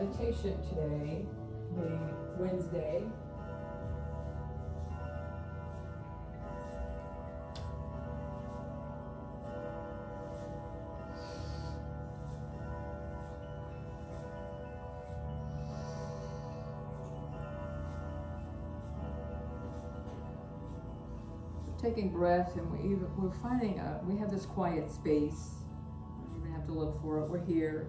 meditation today, being Wednesday. Taking breath, and we're finding we have this quiet space. We don't even have to look for it. We're here.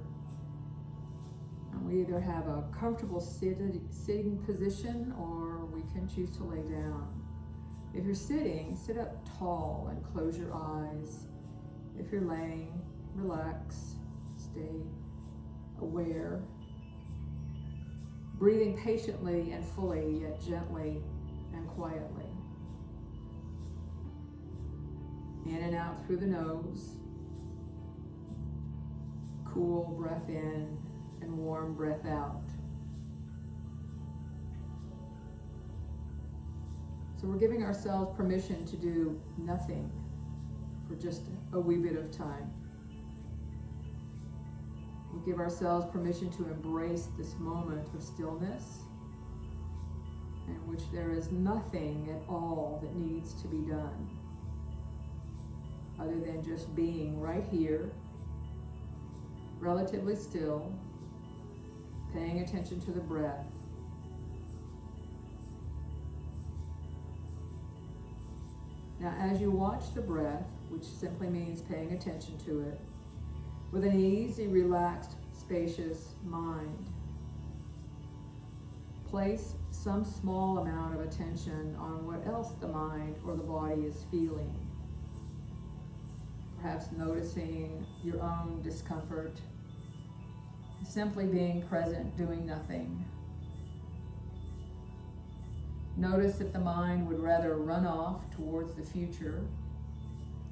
And we either have a comfortable sitting position, or we can choose to lay down. If you're sitting, sit up tall and close your eyes. If you're laying, relax, stay aware. Breathing patiently and fully, yet gently and quietly. In and out through the nose. Cool breath in and warm breath out. So we're giving ourselves permission to do nothing for just a wee bit of time. We give ourselves permission to embrace this moment of stillness in which there is nothing at all that needs to be done, other than just being right here, relatively still, paying attention to the breath. Now, as you watch the breath, which simply means paying attention to it, with an easy, relaxed, spacious mind, place some small amount of attention on what else the mind or the body is feeling. Perhaps noticing your own discomfort, simply being present, doing nothing. Notice if the mind would rather run off towards the future,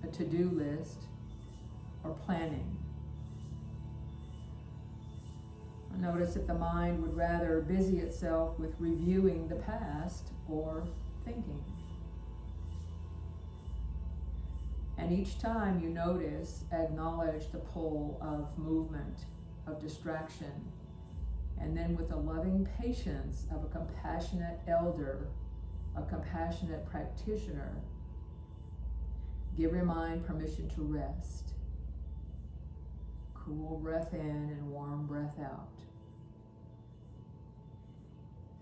a to-do list, or planning. Notice if the mind would rather busy itself with reviewing the past or thinking. And each time you notice, acknowledge the pull of movement, of distraction, and then with the loving patience of a compassionate elder, a compassionate practitioner, give your mind permission to rest. Cool breath in and warm breath out.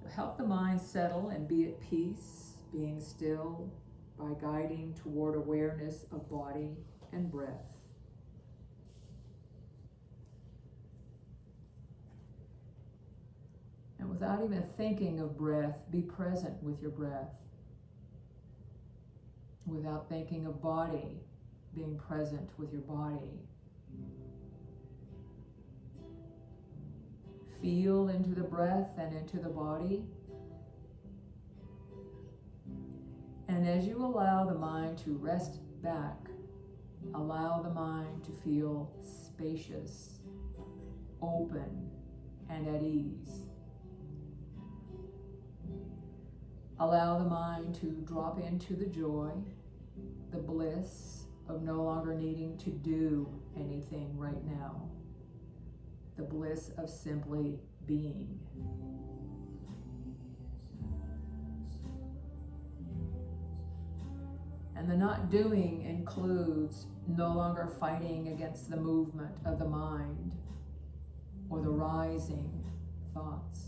So help the mind settle and be at peace, being still, by guiding toward awareness of body and breath. And without even thinking of breath, be present with your breath. Without thinking of body, being present with your body. Feel into the breath and into the body. And as you allow the mind to rest back, allow the mind to feel spacious, open, and at ease. Allow the mind to drop into the joy, the bliss of no longer needing to do anything right now. The bliss of simply being. And the not doing includes no longer fighting against the movement of the mind or the rising thoughts.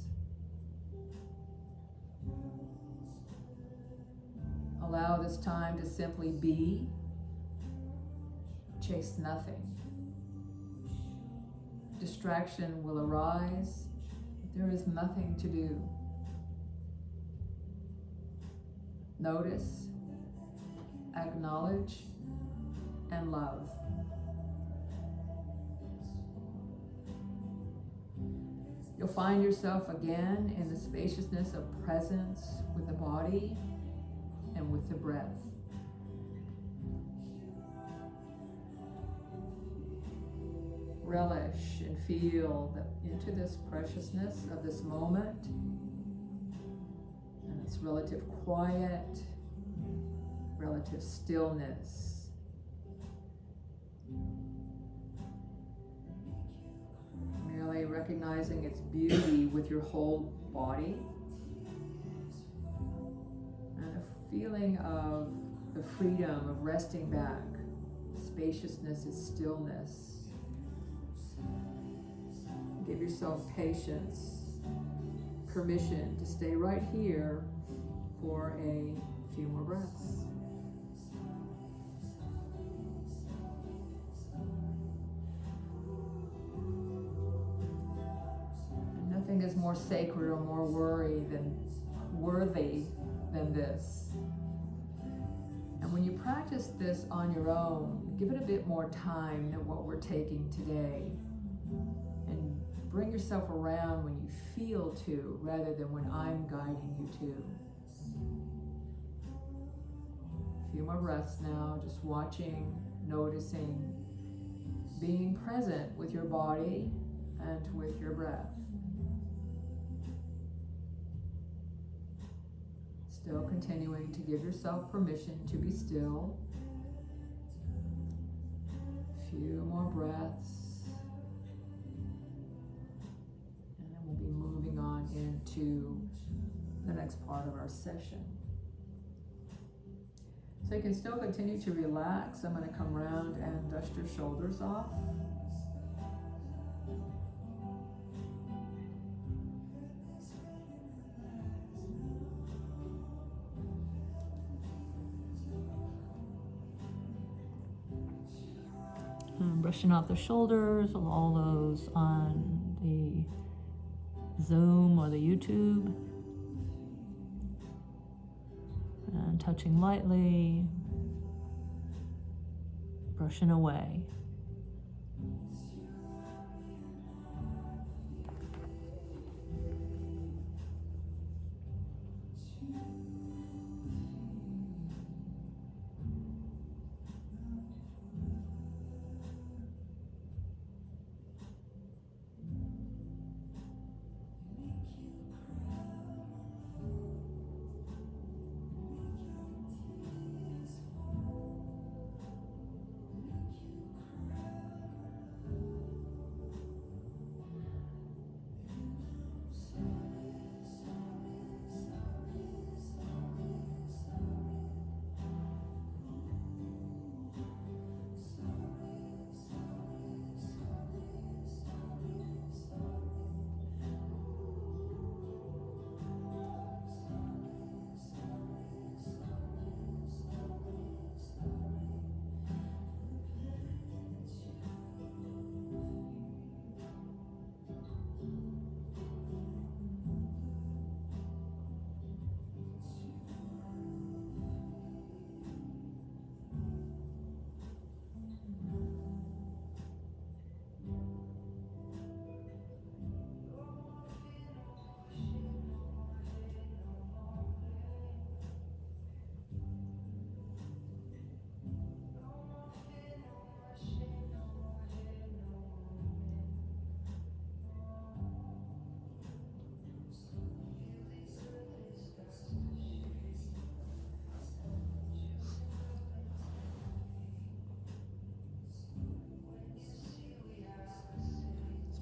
Allow this time to simply be, chase nothing. Distraction will arise, but there is nothing to do. Notice, acknowledge, and love. You'll find yourself again in the spaciousness of presence with the body and with the breath. Relish and feel into this preciousness of this moment and its relative quiet, relative stillness. Merely recognizing its beauty with your whole body. And a feeling of the freedom of resting back, spaciousness and stillness. Give yourself patience, permission to stay right here for a few more breaths. And nothing is more sacred or more worthy than this. And when you practice this on your own, give it a bit more time than what we're taking today. And bring yourself around when you feel to, rather than when I'm guiding you to. A few more breaths now, just watching, noticing, being present with your body and with your breath. Still continuing to give yourself permission to be still. A few more breaths. And then we'll be moving on into the next part of our session. So you can still continue to relax. I'm going to come around and dust your shoulders off. Brushing off the shoulders, all those on the Zoom or the YouTube. And touching lightly, brushing away.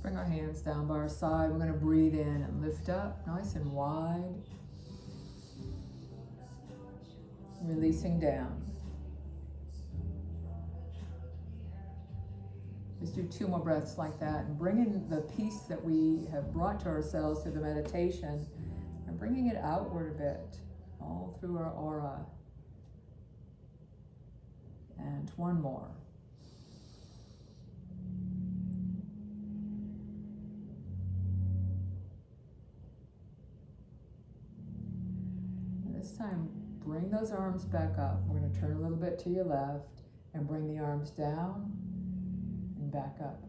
Bring our hands down by our side. We're going to breathe in and lift up nice and wide. Releasing down. Let's do 2 more breaths like that and bring in the peace that we have brought to ourselves through the meditation and bringing it outward a bit, all through our aura. And 1 more. This time, bring those arms back up. We're going to turn a little bit to your left and bring the arms down and back up.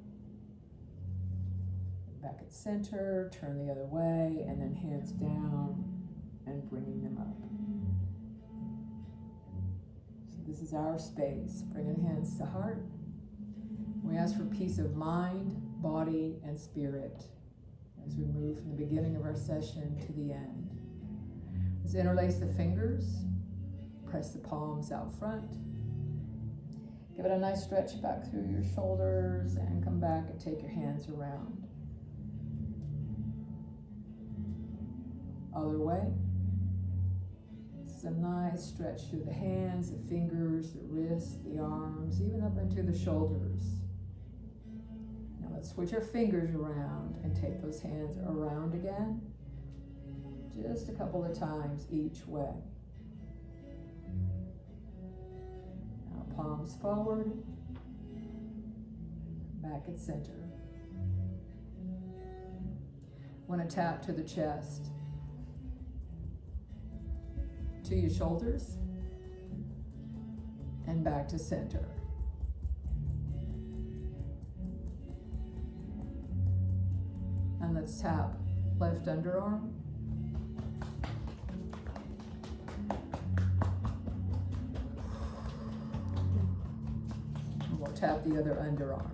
Back at center, turn the other way, and then hands down and bringing them up. So this is our space. Bringing hands to heart. We ask for peace of mind, body, and spirit as we move from the beginning of our session to the end. Let's interlace the fingers, press the palms out front. Give it a nice stretch back through your shoulders and come back and take your hands around. other way. This is a nice stretch through the hands, the fingers, the wrists, the arms, even up into the shoulders. Now let's switch our fingers around and take those hands around again. Just a couple of times each way. Now palms forward, back at center. Want to tap to the chest, to your shoulders, and back to center. And let's tap left underarm. And we'll tap the other underarm.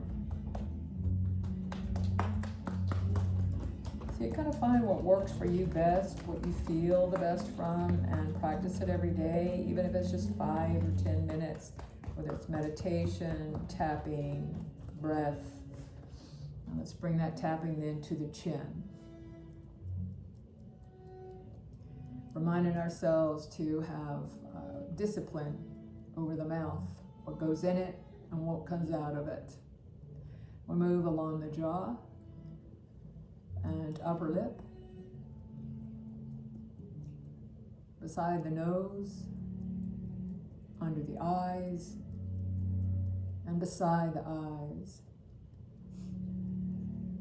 So you kind of find what works for you best, what you feel the best from, and practice it every day, even if it's just 5 or 10 minutes, whether it's meditation, tapping, breath. And let's bring that tapping then to the chin. Reminding ourselves to have discipline over the mouth, what goes in it and what comes out of it. We move along the jaw and upper lip, beside the nose, under the eyes, and beside the eyes.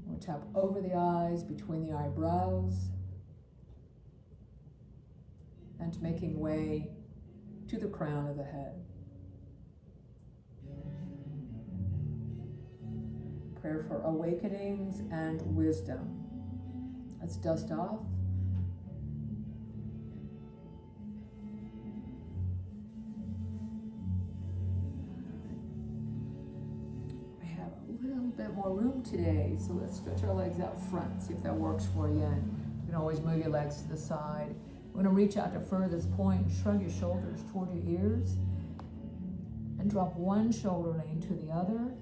We'll tap over the eyes, between the eyebrows, and making way to the crown of the head. Prayer for awakenings and wisdom. Let's dust off. We have a little bit more room today, so let's stretch our legs out front, see if that works for you. And you can always move your legs to the side. We're going to reach out to furthest point and shrug your shoulders toward your ears. And drop one shoulder, lean to the other.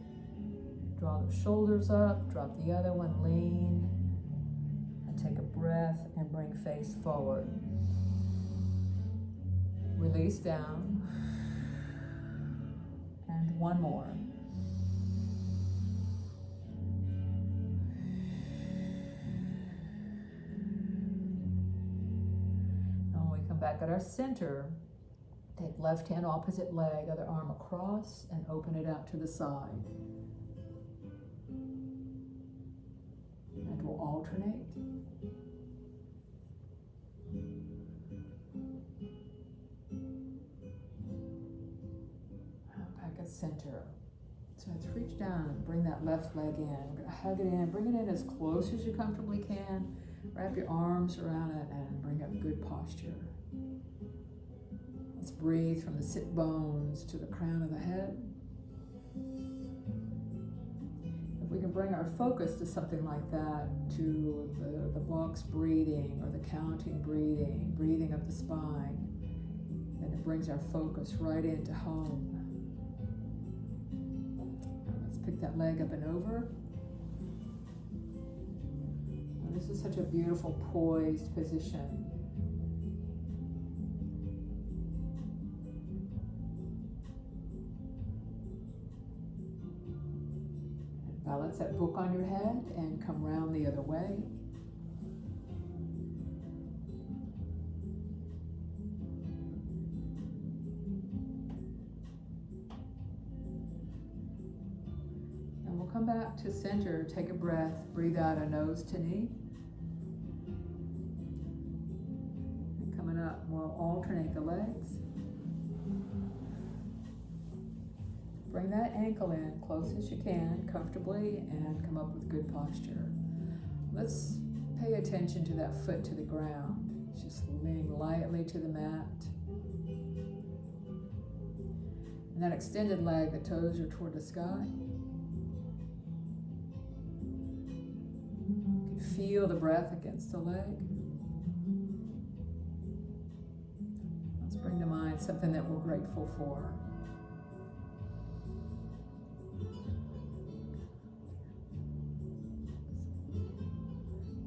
Draw the shoulders up, drop the other one, lean. Take a breath and bring face forward. Release down. And one more. And when we come back at our center, take left hand opposite leg, other arm across, and open it out to the side. And we'll alternate. Back at center. So let's reach down, bring that left leg in. We're going to hug it in, bring it in as close as you comfortably can. Wrap your arms around it and bring up good posture. Let's breathe from the sit bones to the crown of the head. If we can bring our focus to something like that, to the box breathing or the counting breathing, breathing up the spine, then it brings our focus right into home. Let's pick that leg up and over. And this is such a beautiful poised position. Balance that book on your head and come round the other way. And we'll come back to center, take a breath, breathe out a nose to knee. And coming up, we'll alternate the legs. Bring that ankle in close as you can, comfortably, and come up with good posture. Let's pay attention to that foot to the ground. Just laying lightly to the mat. And that extended leg, the toes are toward the sky. You can feel the breath against the leg. Let's bring to mind something that we're grateful for.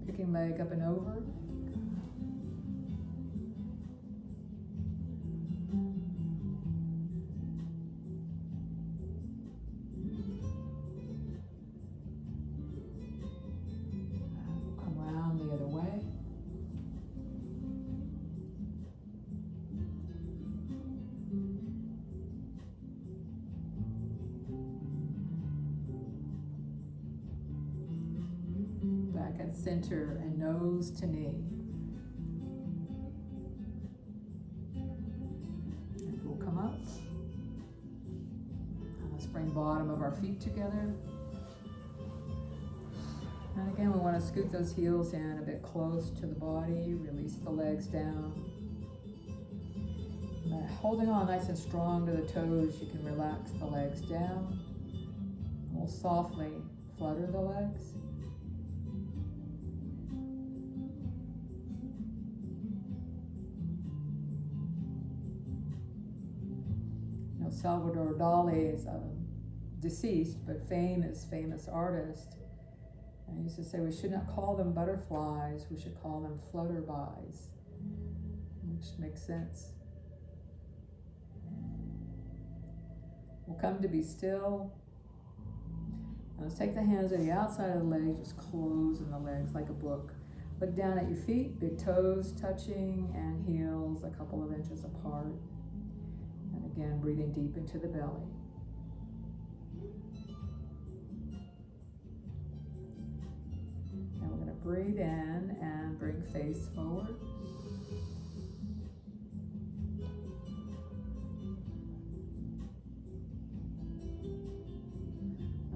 Picking leg up and over. center and nose to knee. And we'll come up. And let's bring bottom of our feet together. And again, we want to scoot those heels in a bit close to the body. Release the legs down. Holding on nice and strong to the toes, you can relax the legs down. We'll softly flutter the legs. You know, Salvador Dali is deceased, but famous artist. And he used to say we should not call them butterflies, we should call them flutterbys, which makes sense. We'll come to be still. Now let's take the hands on the outside of the legs, just closing the legs like a book. Look down at your feet, big toes touching and heels a couple of inches apart. And again, breathing deep into the belly. Now we're going to breathe in and bring face forward.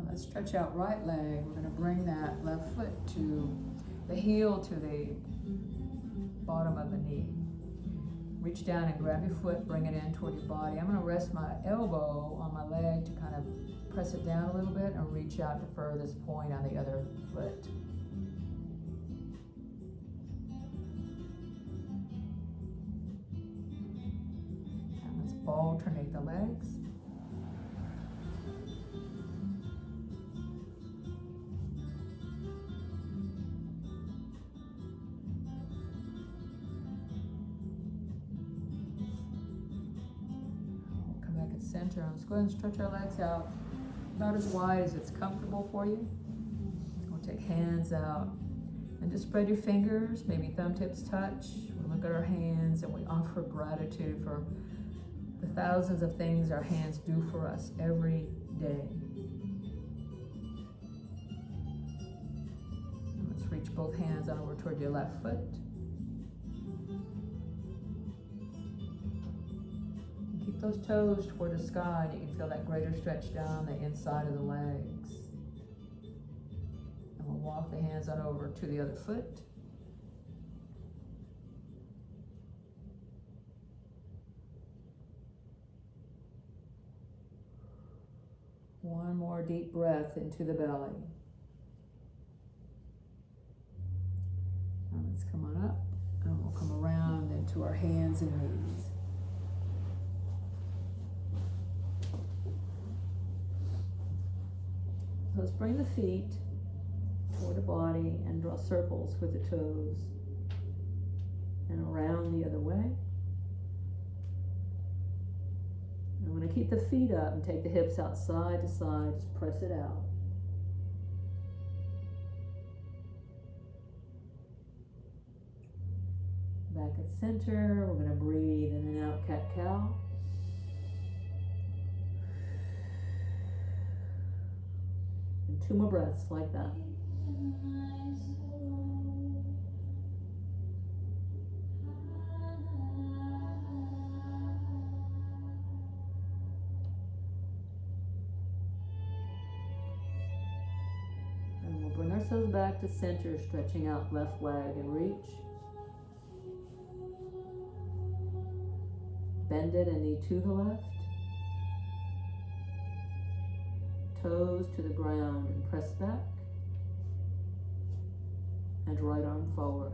Let's stretch out right leg. We're going to bring that left foot to the heel to the bottom of the knee. Reach down and grab your foot, bring it in toward your body. I'm going to rest my elbow on my leg to kind of press it down a little bit and reach out to furthest point on the other foot. And let's alternate the legs. Center. Let's go ahead and stretch our legs out about as wide as it's comfortable for you. We'll take hands out and just spread your fingers, maybe thumb tips touch. We look at our hands and we offer gratitude for the thousands of things our hands do for us every day. And let's reach both hands on over toward your left foot. Keep those toes toward the sky, and you can feel that greater stretch down the inside of the legs. And we'll walk the hands on over to the other foot. One more deep breath into the belly. Now let's come on up, and we'll come around into our hands and knees. Let's bring the feet toward the body and draw circles with the toes and around the other way. I'm going to keep the feet up and take the hips out side to side, just press it out. Back at center, we're going to breathe in and out, cat-cow. And 2 more breaths like that. And we'll bring ourselves back to center, stretching out left leg and reach. Bend it and knee to the left. Toes to the ground and press back. And right arm forward.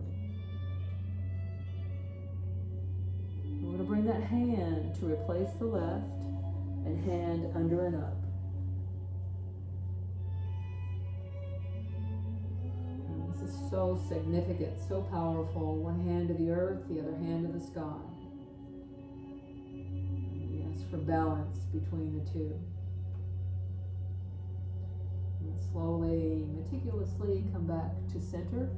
We're going to bring that hand to replace the left and hand under and up. And this is so significant, so powerful. One hand to the earth, the other hand to the sky. For balance between the two. And slowly, meticulously come back to center.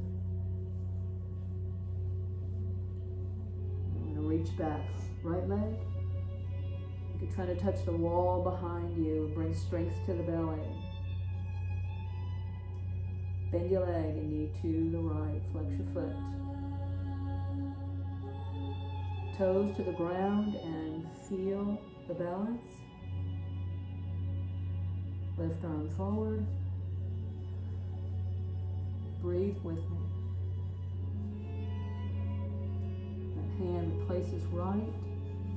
I'm going to reach back. Right leg. You can try to touch the wall behind you. Bring strength to the belly. Bend your leg and knee to the right. Flex your foot. Toes to the ground and feel the balance. Left arm forward. Breathe with me. That hand replaces right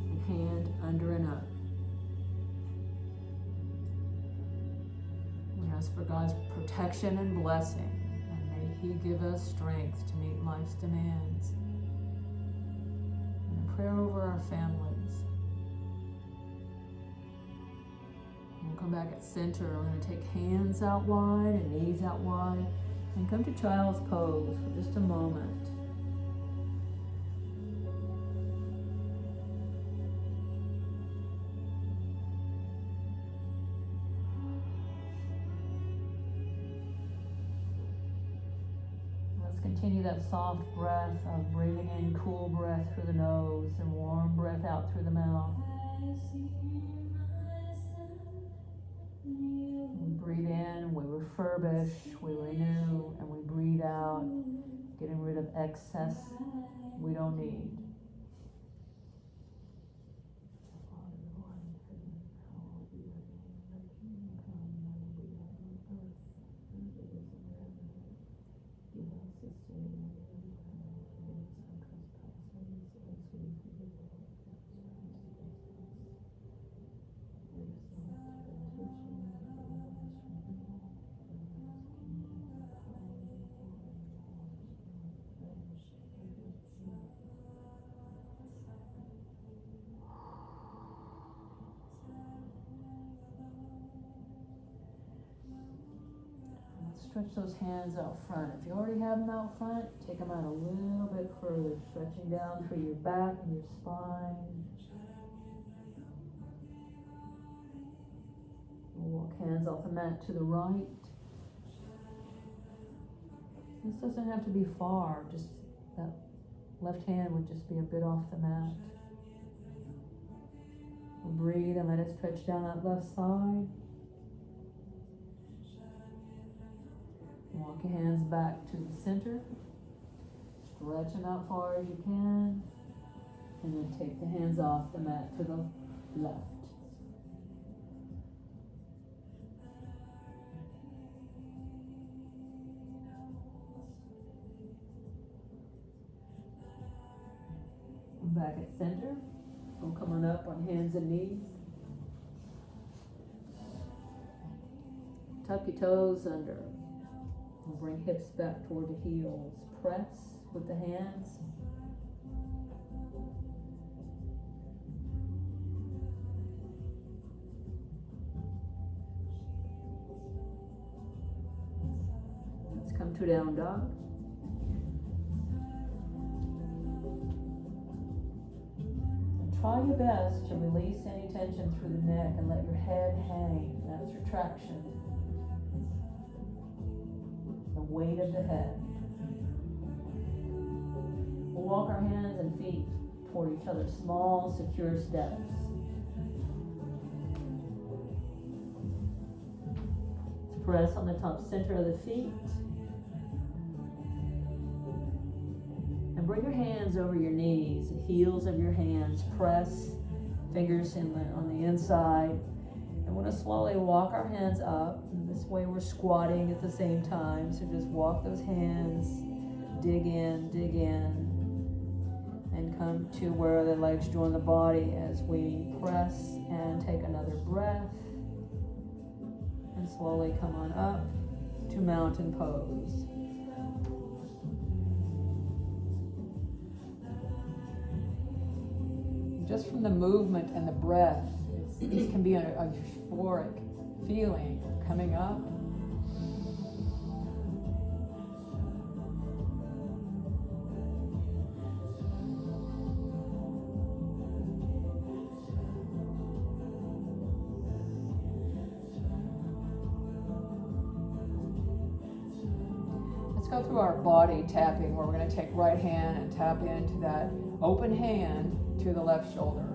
and hand under and up. We ask for God's protection and blessing, and may He give us strength to meet life's demands. And a prayer over our families. We'll come back at center. We're going to take hands out wide and knees out wide and come to child's pose for just a moment. Let's continue that soft breath of breathing in cool breath through the nose and warm breath out through the mouth. We breathe in, we refurbish, we renew, and we breathe out, getting rid of excess we don't need. Stretch those hands out front. If you already have them out front, take them out a little bit further, stretching down through your back and your spine. We'll walk hands off the mat to the right. This doesn't have to be far, just that left hand would just be a bit off the mat. We'll breathe and let it stretch down that left side. Walk your hands back to the center. Stretch them out far as you can. And then take the hands off the mat to the left. Back at center. We'll come on up on hands and knees. Tuck your toes under. We'll bring hips back toward the heels. Press with the hands. Let's come to down dog. And try your best to release any tension through the neck and let your head hang. That's retraction. Weight of the head. We'll walk our hands and feet toward each other, small, secure steps. Press on the top center of the feet. And bring your hands over your knees, the heels of your hands. Press, fingers on the inside. And we're going to slowly walk our hands up. And this way we're squatting at the same time. So just walk those hands, dig in, and come to where the legs join the body as we press and take another breath. And slowly come on up to mountain pose. Just from the movement and the breath, this can be a euphoric feeling coming up. Let's go through our body tapping, where we're going to take right hand and tap into that open hand to the left shoulder.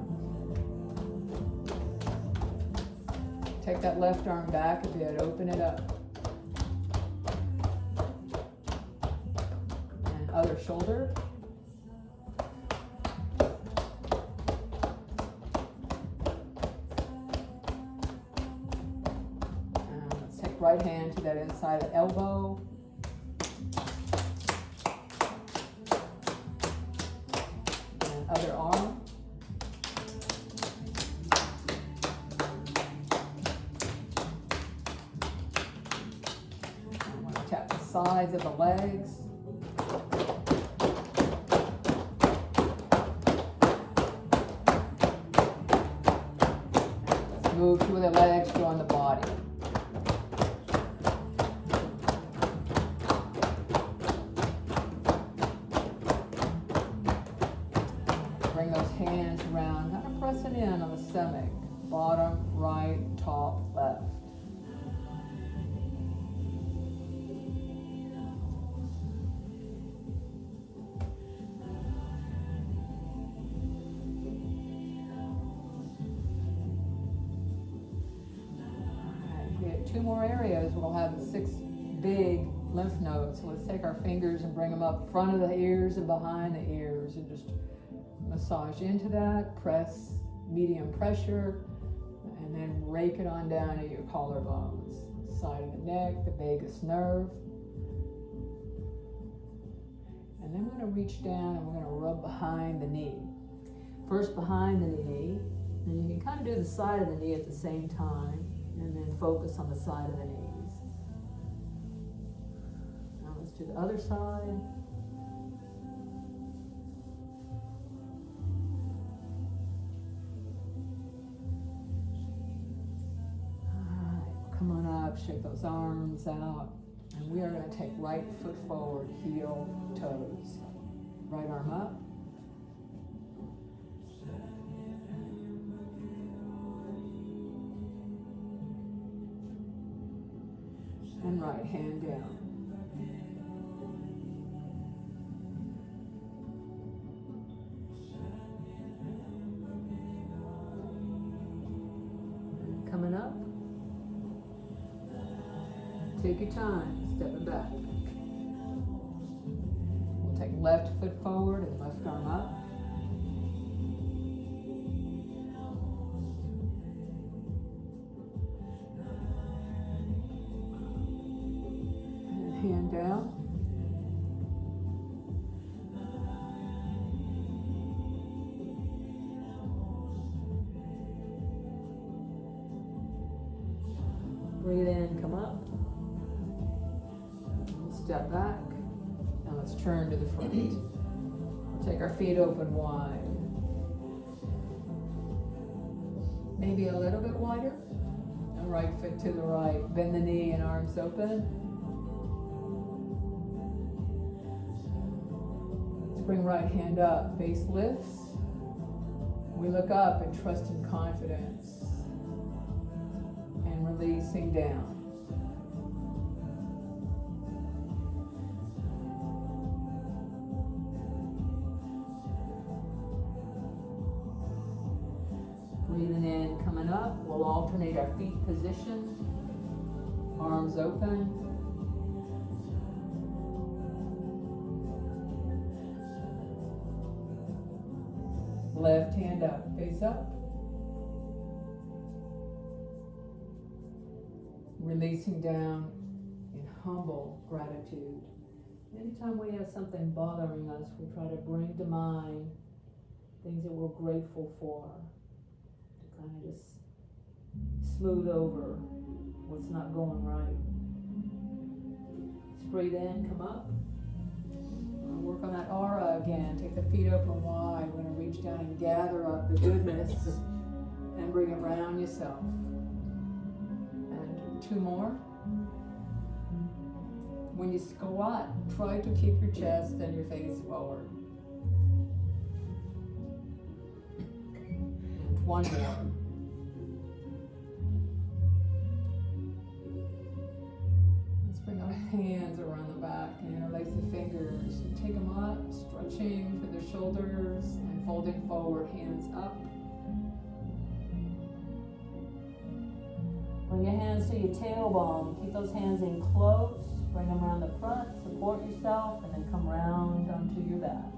Take that left arm back a bit, open it up. other shoulder. And let's take right hand to that inside of the elbow. And other arm. Tap the sides of the legs. Let's move through the legs, join the body. Bring those hands around, kind of pressing in on the stomach. Bottom, right, top, left. Two more areas, we'll have 6 big lymph nodes. So let's take our fingers and bring them up front of the ears and behind the ears and just massage into that, press, medium pressure, and then rake it on down to your collarbones, side of the neck, the vagus nerve. And then we're going to reach down and we're going to rub behind the knee. First behind the knee, and you can kind of do the side of the knee at the same time. And then focus on the side of the knees. Now let's do the other side. Alright, come on up, shake those arms out. And we are going to take right foot forward, heel, toes. Right arm up. And right hand down. Coming up. Take your time, stepping back. We'll take left foot forward and left arm up. Hand down. Breathe in, come up. Step back. Now let's turn to the front. We'll take our feet open wide. Maybe a little bit wider. And right foot to the right. Bend the knee and arms open. Bring right hand up, face lifts. We look up in trust and confidence. And releasing down. Breathing in, coming up. We'll alternate our feet position. Arms open. Left hand up, face up. Releasing down in humble gratitude. Anytime we have something bothering us, we try to bring to mind things that we're grateful for, to kind of just smooth over what's not going right. Let's breathe in, come up. Work on that aura again. Take the feet open wide. We're going to reach down and gather up the goodness and bring it around yourself. And 2 more. When you squat, try to keep your chest and your face forward. And 1 more. Bring our hands around the back and interlace the fingers and take them up, stretching to the shoulders and folding forward, hands up. Bring your hands to your tailbone. Keep those hands in close. Bring them around the front, support yourself, and then come round onto your back.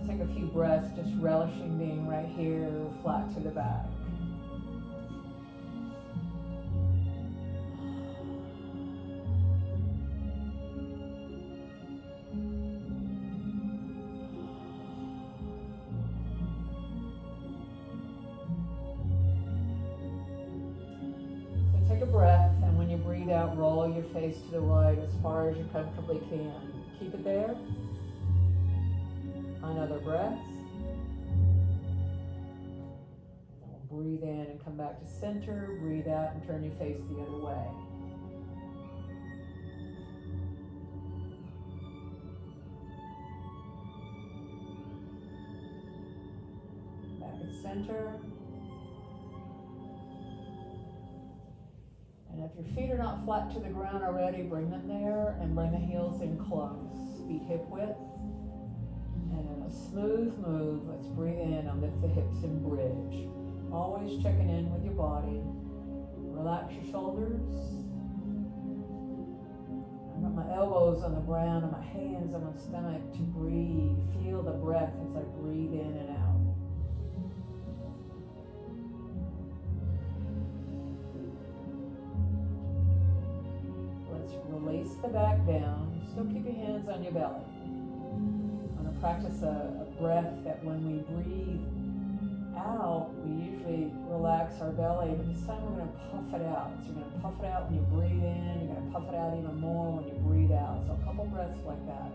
Take a few breaths, just relishing being right here, flat to the back. So take a breath, and when you breathe out, roll your face to the right as far as you comfortably can. Keep it there. Another breath. We'll breathe in and come back to center. Breathe out and turn your face the other way. Back at center. And if your feet are not flat to the ground already, bring them there and bring the heels in close. Feet hip width. And in a smooth move, let's breathe in and lift the hips and bridge. Always checking in with your body. Relax your shoulders. I've got my elbows on the ground and my hands on my stomach to breathe. Feel the breath as I breathe in and out. Let's release the back down. Still keep your hands on your belly. Practice a breath that when we breathe out, we usually relax our belly, but this time we're going to puff it out. So you're going to puff it out when you breathe in, you're going to puff it out even more when you breathe out. So a couple breaths like that.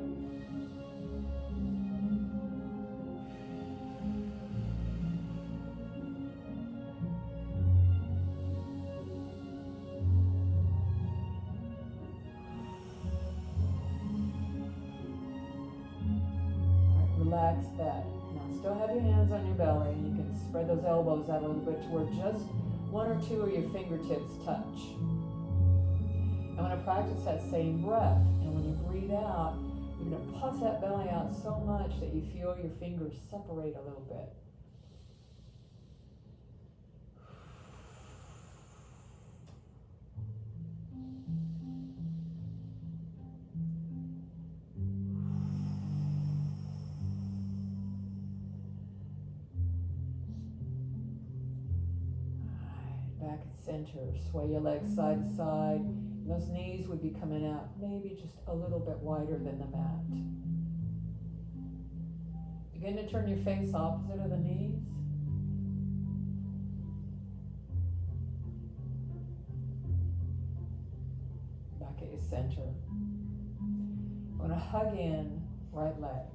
Relax that. Now still have your hands on your belly. You can spread those elbows out a little bit to where just one or two of your fingertips touch. I'm going to practice that same breath. And when you breathe out, you're going to puff that belly out so much that you feel your fingers separate a little bit. Back at center, sway your legs side to side. And those knees would be coming out maybe just a little bit wider than the mat. Begin to turn your face opposite of the knees. Back at your center. I'm going to hug in right leg.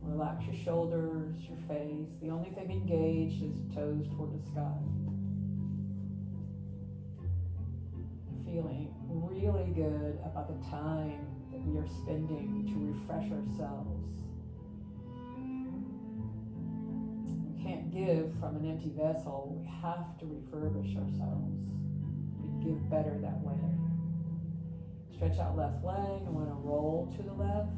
Relax your shoulders, your face. The only thing engaged is toes toward the sky. Feeling really good about the time that we are spending to refresh ourselves. We can't give from an empty vessel. We have to refurbish ourselves. We give better that way. Stretch out left leg. I want to roll to the left.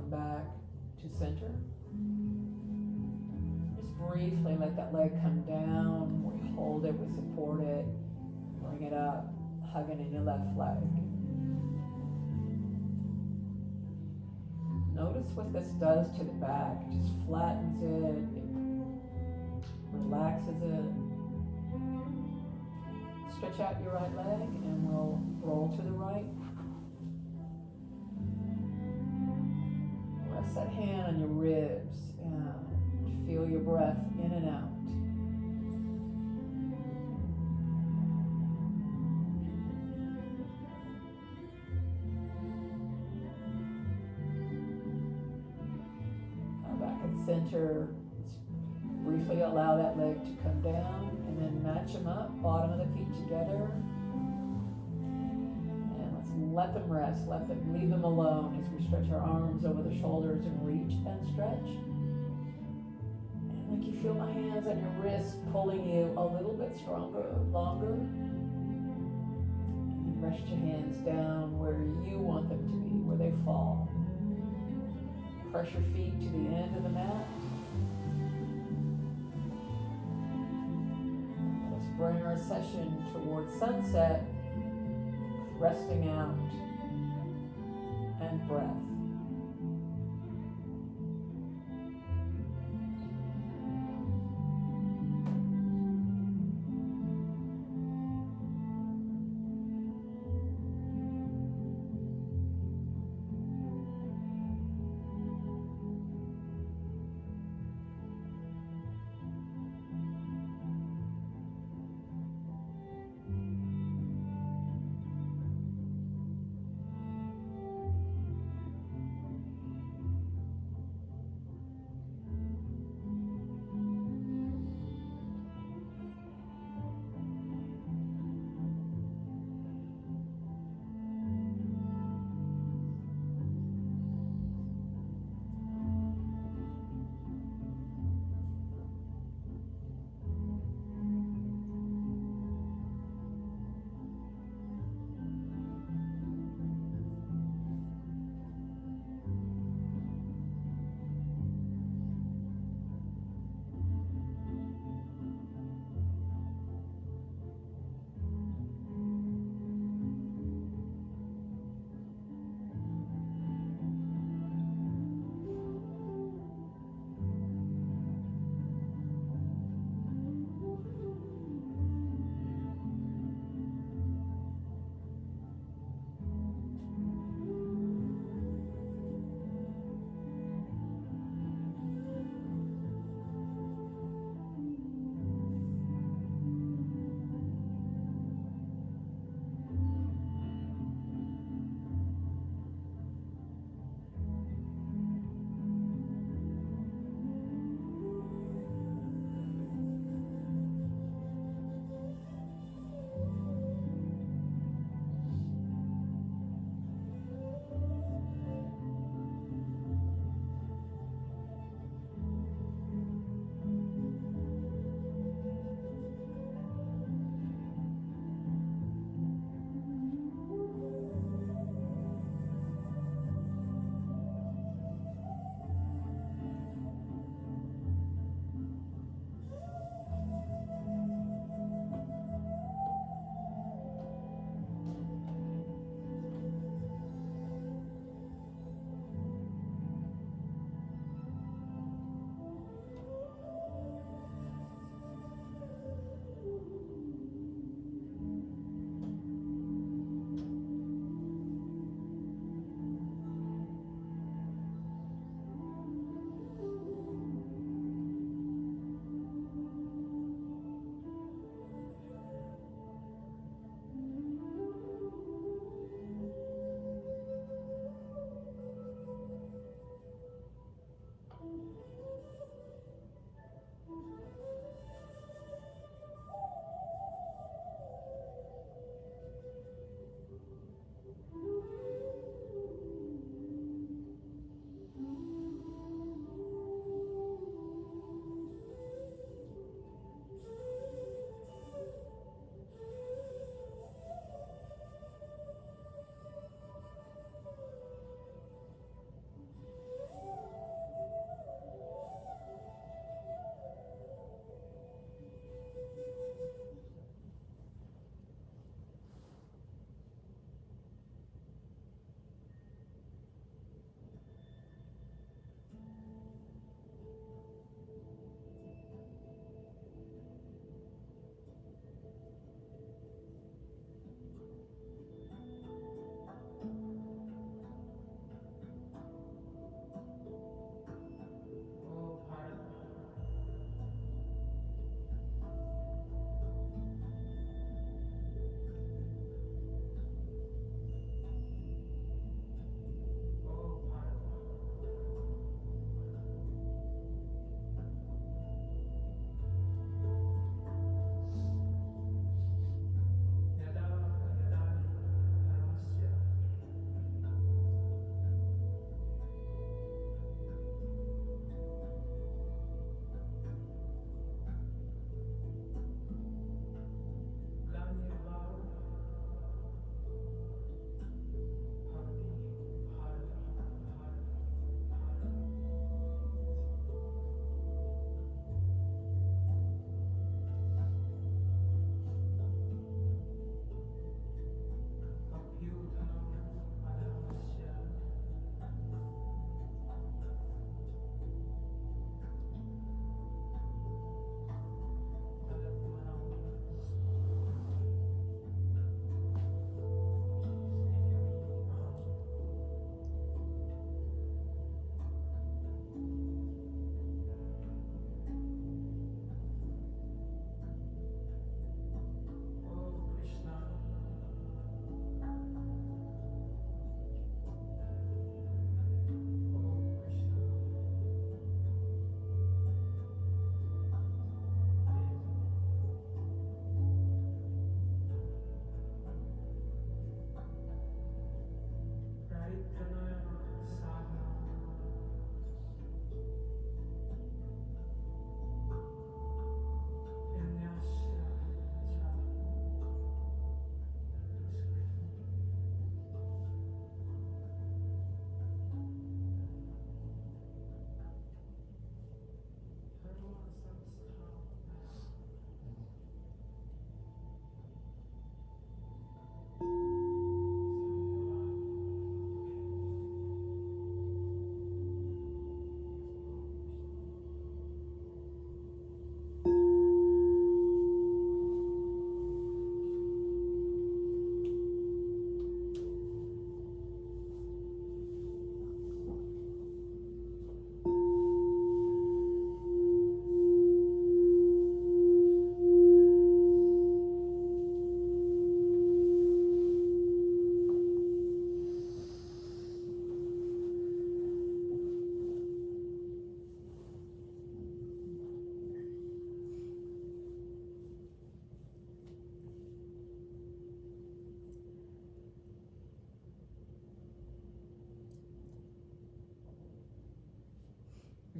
Back to center. Just briefly let that leg come down. We hold it, we support it. Bring it up, hugging in your left leg. Notice what this does to the back. It just flattens it, relaxes it. Stretch out your right leg and we'll roll to the right. Rest that hand on your ribs and feel your breath in and out. center. Let's briefly allow that leg to come down and then match them up, bottom of the feet together. And let's let them rest, leave them alone as we stretch our arms over the shoulders and reach and stretch. And like you feel my hands on your wrist pulling you a little bit stronger, longer. And then rest your hands down where you want them to be, where they fall. Press your feet to the end of the mat. Let's bring our session towards sunset, resting out and breath.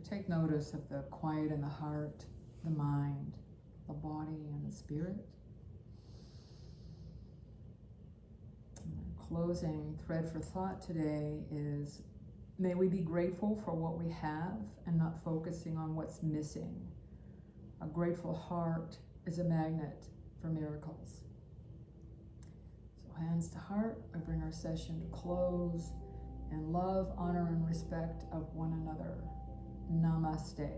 take notice of the quiet in the heart, the mind, the body, and the spirit. And our closing thread for thought today is, may we be grateful for what we have and not focusing on what's missing. A grateful heart is a magnet for miracles. So hands to heart, we bring our session to close in love, honor, and respect of one another. Namaste.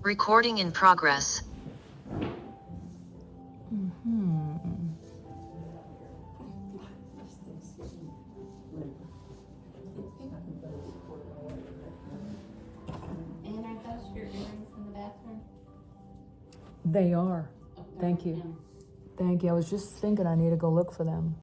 Recording in progress. And are those your earrings in the bathroom? They are. Oh, Thank you. yeah. Thank you. I was just thinking I need to go look for them.